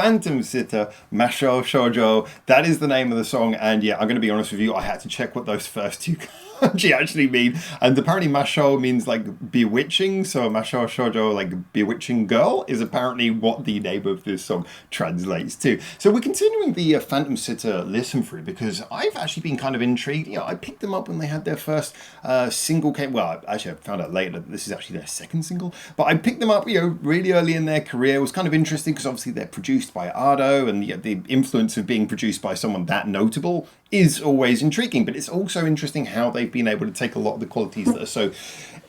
Phantom Sitter, Masho Shoujo. That is the name of the song, and yeah, I'm going to be honest with you, I had to check what those first two kanji actually mean, and apparently Masho means like bewitching, so Masho Shoujo, like bewitching girl, is apparently what the name of this song translates to. So we're continuing the Phantom Sitter listen through, because I've actually been kind of intrigued. I picked them up when they had their first single came, well, actually I found out later that this is actually their second single, but I picked them up, really early in their career. It was kind of interesting because obviously they're produced by Ado, and the influence of being produced by someone that notable is always intriguing, but it's also interesting how they've been able to take a lot of the qualities that are so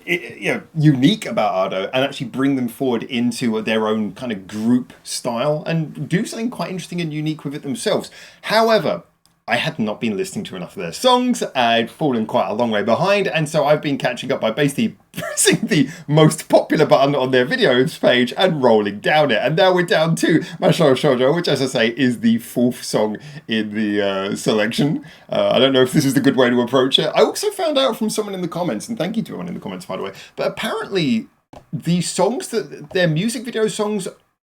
unique about Ado and actually bring them forward into their own kind of group style and do something quite interesting and unique with it themselves. However, I had not been listening to enough of their songs. I'd fallen quite a long way behind, and so I've been catching up by basically pressing the most popular button on their videos page and rolling down it. And now we're down to Masho Shoujo, which, as I say, is the fourth song in the selection. I don't know if this is the good way to approach it. I also found out from someone in the comments, and thank you to everyone in the comments, by the way, but apparently the songs, that their music video songs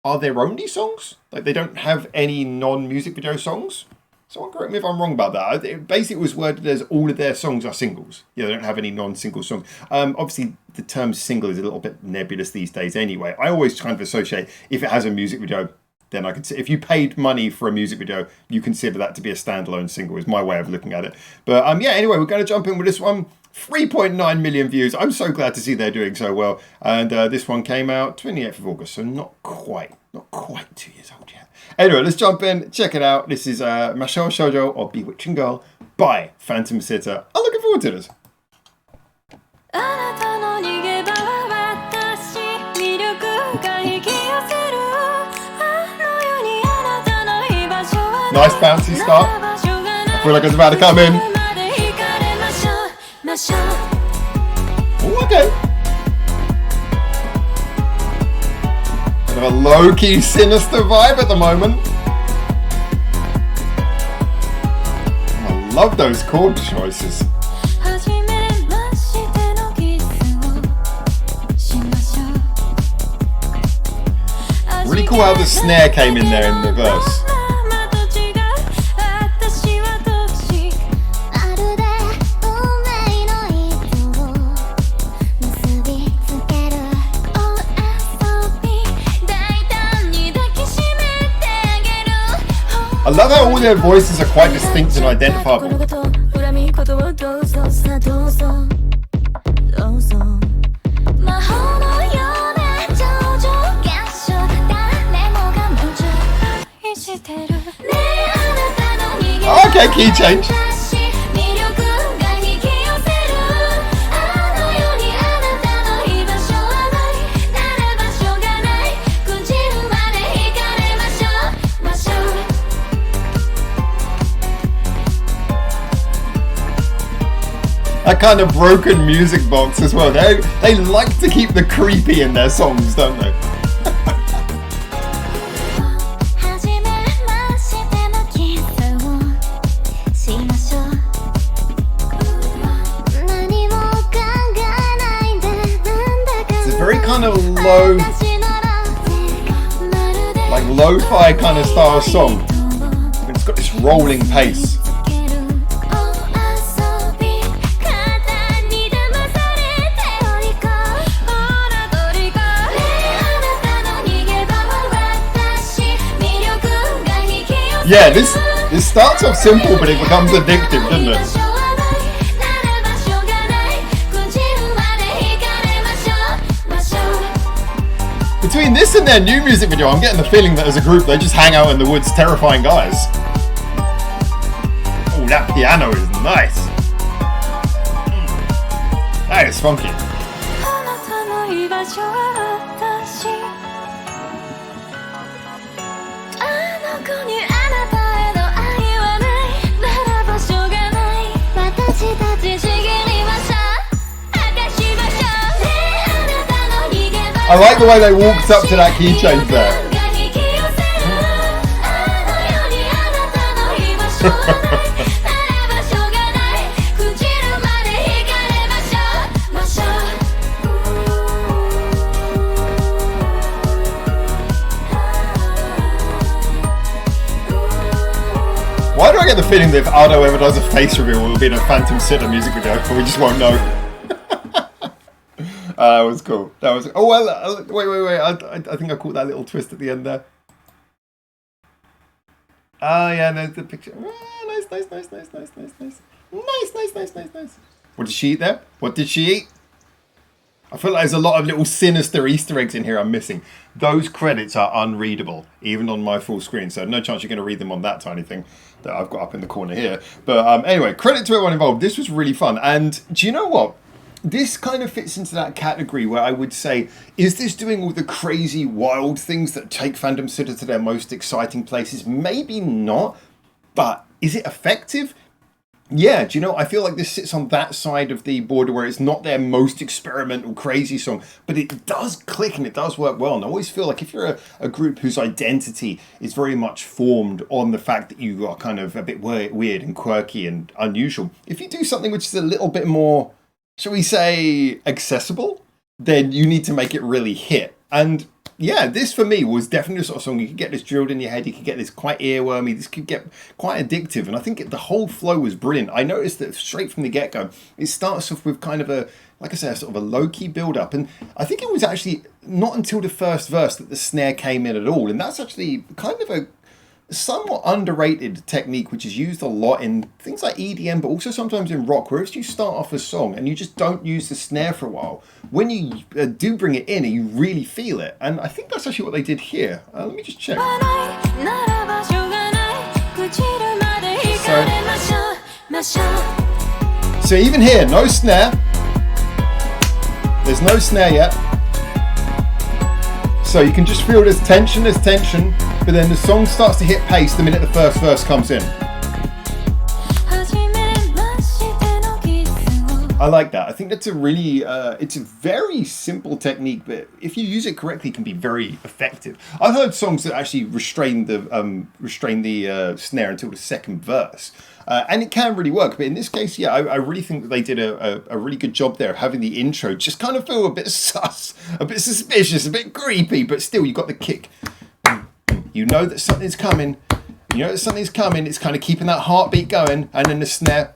are their only songs. Like, they don't have any non-music video songs. Someone correct me if I'm wrong about that. Basically, it was worded as all of their songs are singles. Yeah, they don't have any non-single songs. Obviously, the term single is a little bit nebulous these days anyway. I always kind of associate, if it has a music video, then I could say, if you paid money for a music video, you consider that to be a standalone single, is my way of looking at it. But anyway, we're going to jump in with this one. 3.9 million views. I'm so glad to see they're doing so well. And this one came out 28th of August, so not quite 2 years old yet. Anyway, let's jump in, check it out. This is Masho Shoujo, or Bewitching Girl, by Phantom Sitter. I'm looking forward to this. Nice bouncy start. I feel like it's about to come in. Oh, okay. Bit of a low-key sinister vibe at the moment. I love those chord choices. Really cool how the snare came in there in the verse. I love how all their voices are quite distinct and identifiable. Okay, key change. That kind of broken music box as well. They like to keep the creepy in their songs, don't they? It's a very kind of low, like lo-fi kind of style song. But it's got this rolling pace. Yeah, this starts off simple, but it becomes addictive, doesn't it? Between this and their new music video, I'm getting the feeling that as a group, they just hang out in the woods, terrifying guys. Oh, that piano is nice. That is funky. I like the way they walked up to that key change there. Why do I get the feeling that if Ardo ever does a face reveal, it will be in a Phantom Sitter music video, but we just won't know. That was cool. That was. Oh well. Wait. I think I caught that little twist at the end there. Oh yeah, there's the picture. Oh, nice. Nice. What did she eat there? What did she eat? I feel like there's a lot of little sinister Easter eggs in here I'm missing. Those credits are unreadable, even on my full screen, so no chance you're going to read them on that tiny thing that I've got up in the corner here. But anyway, credit to everyone involved. This was really fun. And do you know what? This kind of fits into that category where I would say, is this doing all the crazy, wild things that take Phantom Sitter to their most exciting places? Maybe not, but is it effective? Yeah, do you know, I feel like this sits on that side of the border where it's not their most experimental, crazy song, but it does click and it does work well. And I always feel like if you're a group whose identity is very much formed on the fact that you are kind of a bit weird and quirky and unusual, if you do something which is a little bit more, shall we say, accessible, then you need to make it really hit. And yeah, this for me was definitely the sort of song you could get this drilled in your head, you could get this quite earwormy, this could get quite addictive, and I think the whole flow was brilliant. I noticed that straight from the get-go, it starts off with kind of a, like I said, sort of a low-key build-up, and I think it was actually not until the first verse that the snare came in at all, and that's actually kind of a somewhat underrated technique which is used a lot in things like EDM, but also sometimes in rock, where if you start off a song and you just don't use the snare for a while, when you do bring it in, you really feel it. And I think that's actually what they did here. Let me just check. So even here, no snare. There's no snare yet. So you can just feel there's tension, but then the song starts to hit pace the minute the first verse comes in. I like that. I think that's a really, it's a very simple technique, but if you use it correctly, it can be very effective. I've heard songs that actually restrain the snare until the second verse. And it can really work, but in this case, yeah, I really think that they did a really good job there of having the intro just kind of feel a bit sus, a bit suspicious, a bit creepy, but still you got the kick. You know that something's coming. It's kind of keeping that heartbeat going, and then the snare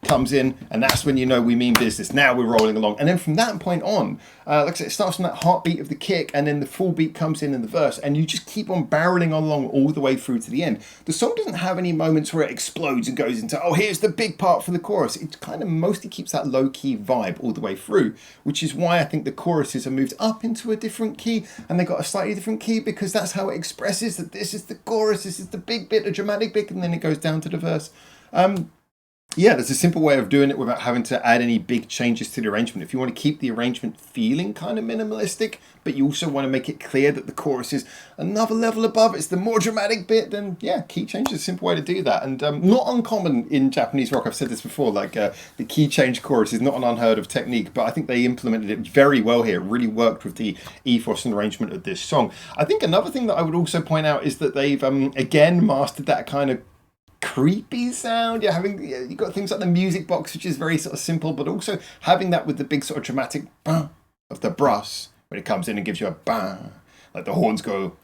comes in, and that's when you know we mean business. Now we're rolling along, and then from that point on, like I said, it starts from that heartbeat of the kick, and then the full beat comes in the verse, and you just keep on barreling along all the way through to the end. The song doesn't have any moments where it explodes and goes into, oh, here's the big part for the chorus. It kind of mostly keeps that low-key vibe all the way through, which is why I think the choruses are moved up into a different key, and they got a slightly different key, because that's how it expresses that this is the chorus, this is the big bit, the dramatic bit, and then it goes down to the verse. Yeah, there's a simple way of doing it without having to add any big changes to the arrangement. If you want to keep the arrangement feeling kind of minimalistic, but you also want to make it clear that the chorus is another level above, it's the more dramatic bit, then yeah, key change is a simple way to do that. And not uncommon in Japanese rock. I've said this before, like the key change chorus is not an unheard of technique, but I think they implemented it very well here. It really worked with the ethos and arrangement of this song. I think another thing that I would also point out is that they've, again, mastered that kind of creepy sound. You've got things like the music box, which is very sort of simple, but also having that with the big sort of dramatic bang of the brass when it comes in and gives you a bang, like the horns go.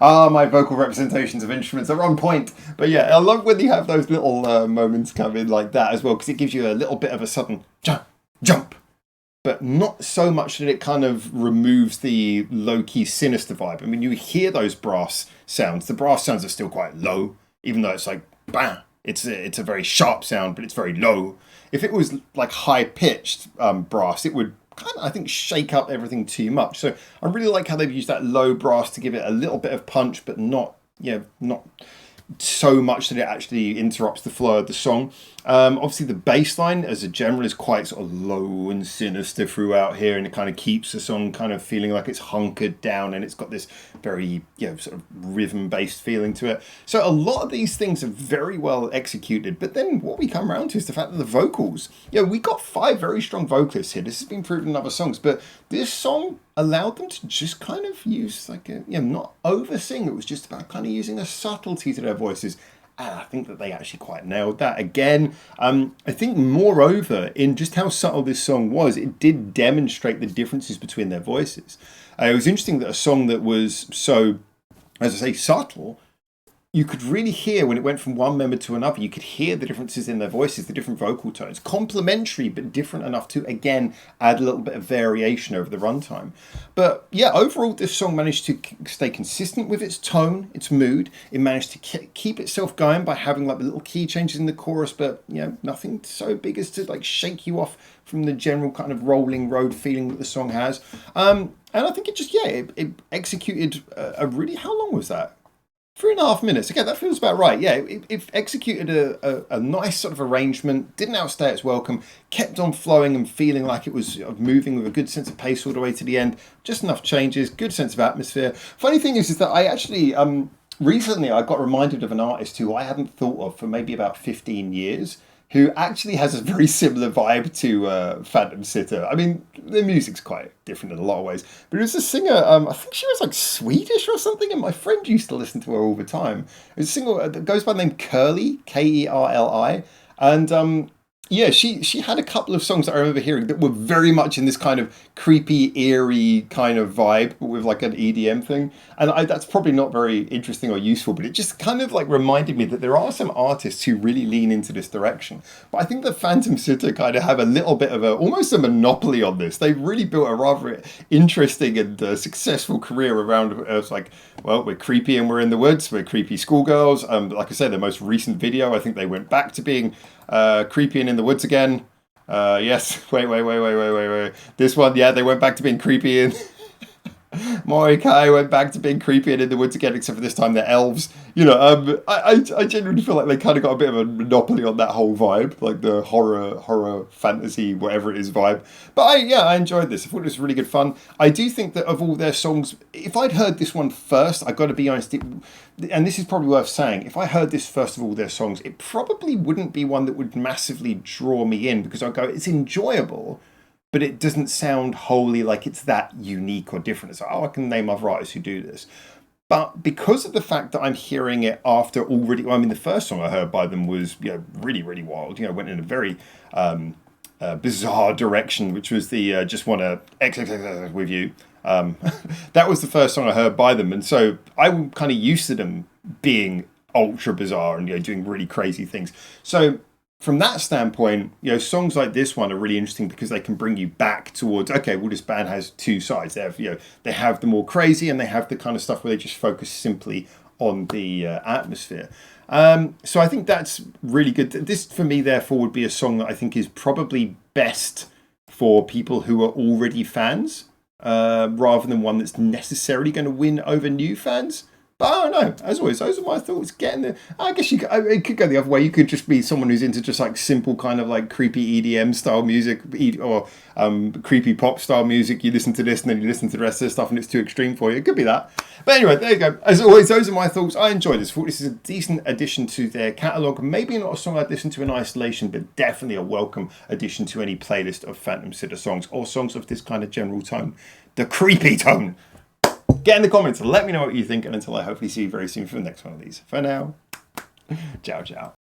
My vocal representations of instruments are on point. But yeah, I love when you have those little moments come in like that as well, because it gives you a little bit of a sudden jump. But not so much that it kind of removes the low-key sinister vibe. I mean, you hear those brass sounds. The brass sounds are still quite low, even though it's like, bang. It's a very sharp sound, but it's very low. If it was like high-pitched brass, it would kind of, I think, shake up everything too much. So I really like how they've used that low brass to give it a little bit of punch, but not so much that it actually interrupts the flow of the song. Obviously the bass line as a general is quite sort of low and sinister throughout here, and it kind of keeps the song kind of feeling like it's hunkered down, and it's got this very sort of rhythm based feeling to it. So a lot of these things are very well executed, but then what we come around to is the fact that the vocals, we got 5 very strong vocalists here. This has been proven in other songs, but this song allowed them to just kind of use like a, not over sing. It was just about kind of using a subtlety to their voices. And I think that they actually quite nailed that. Again, I think moreover, in just how subtle this song was, it did demonstrate the differences between their voices. It was interesting that a song that was so, as I say, subtle, you could really hear when it went from one member to another, you could hear the differences in their voices, the different vocal tones, complementary but different enough to, again, add a little bit of variation over the runtime. But yeah, overall, this song managed to stay consistent with its tone, its mood. It managed to keep itself going by having like the little key changes in the chorus, but nothing so big as to like shake you off from the general kind of rolling road feeling that the song has. And I think it just, it executed a really, how long was that? 3.5 minutes. Okay, that feels about right. Yeah, it executed a nice sort of arrangement, didn't outstay its welcome, kept on flowing and feeling like it was moving with a good sense of pace all the way to the end. Just enough changes, good sense of atmosphere. Funny thing is that I actually, recently I got reminded of an artist who I hadn't thought of for maybe about 15 years, who actually has a very similar vibe to Phantom Sitter. I mean, their music's quite different in a lot of ways, but it was a singer, I think she was like Swedish or something, and my friend used to listen to her all the time. It was a singer that goes by the name Curly, Kerli, and yeah, she had a couple of songs that I remember hearing that were very much in this kind of creepy, eerie kind of vibe with like an EDM thing. And that's probably not very interesting or useful, but it just kind of like reminded me that there are some artists who really lean into this direction. But I think the Phantom Sitter kind of have a little bit of almost a monopoly on this. They've really built a rather interesting and successful career around it's like, well, we're creepy and we're in the woods, we're creepy schoolgirls. Like I said, their most recent video, I think they went back to being creepy and in the woods again. Yes, wait. This one, yeah, they went back to being creepy and Morikai went back to being creepy and in the woods again, except for this time they're elves. I genuinely feel like they kind of got a bit of a monopoly on that whole vibe, like the horror, fantasy, whatever it is vibe. But I enjoyed this. I thought it was really good fun. I do think that of all their songs, if I'd heard this one first, I got to be honest, and this is probably worth saying, if I heard this first of all their songs, it probably wouldn't be one that would massively draw me in, because I'd go, it's enjoyable, but it doesn't sound wholly like it's that unique or different. It's like, I can name other artists who do this. But because of the fact that I'm hearing it after already, well, I mean, the first song I heard by them was really, really wild. Went in a very bizarre direction, which was the Just Wanna XXX with You. That was the first song I heard by them. And so I'm kind of used to them being ultra bizarre and doing really crazy things. So from that standpoint, songs like this one are really interesting because they can bring you back towards, okay, well, this band has two sides. They have, they have the more crazy and they have the kind of stuff where they just focus simply on the atmosphere. So I think that's really good. This, for me, therefore, would be a song that I think is probably best for people who are already fans, rather than one that's necessarily going to win over new fans. But I don't know. As always, those are my thoughts. I guess it could go the other way. You could just be someone who's into just like simple kind of like creepy EDM style music or creepy pop style music. You listen to this and then you listen to the rest of the stuff and it's too extreme for you. It could be that. But anyway, there you go. As always, those are my thoughts. I enjoyed this. I thought this is a decent addition to their catalogue. Maybe not a song I'd listen to in isolation, but definitely a welcome addition to any playlist of Phantom Sitter songs or songs of this kind of general tone. The creepy tone. Get in the comments and let me know what you think. And until I hopefully see you very soon for the next one of these. For now, ciao, ciao.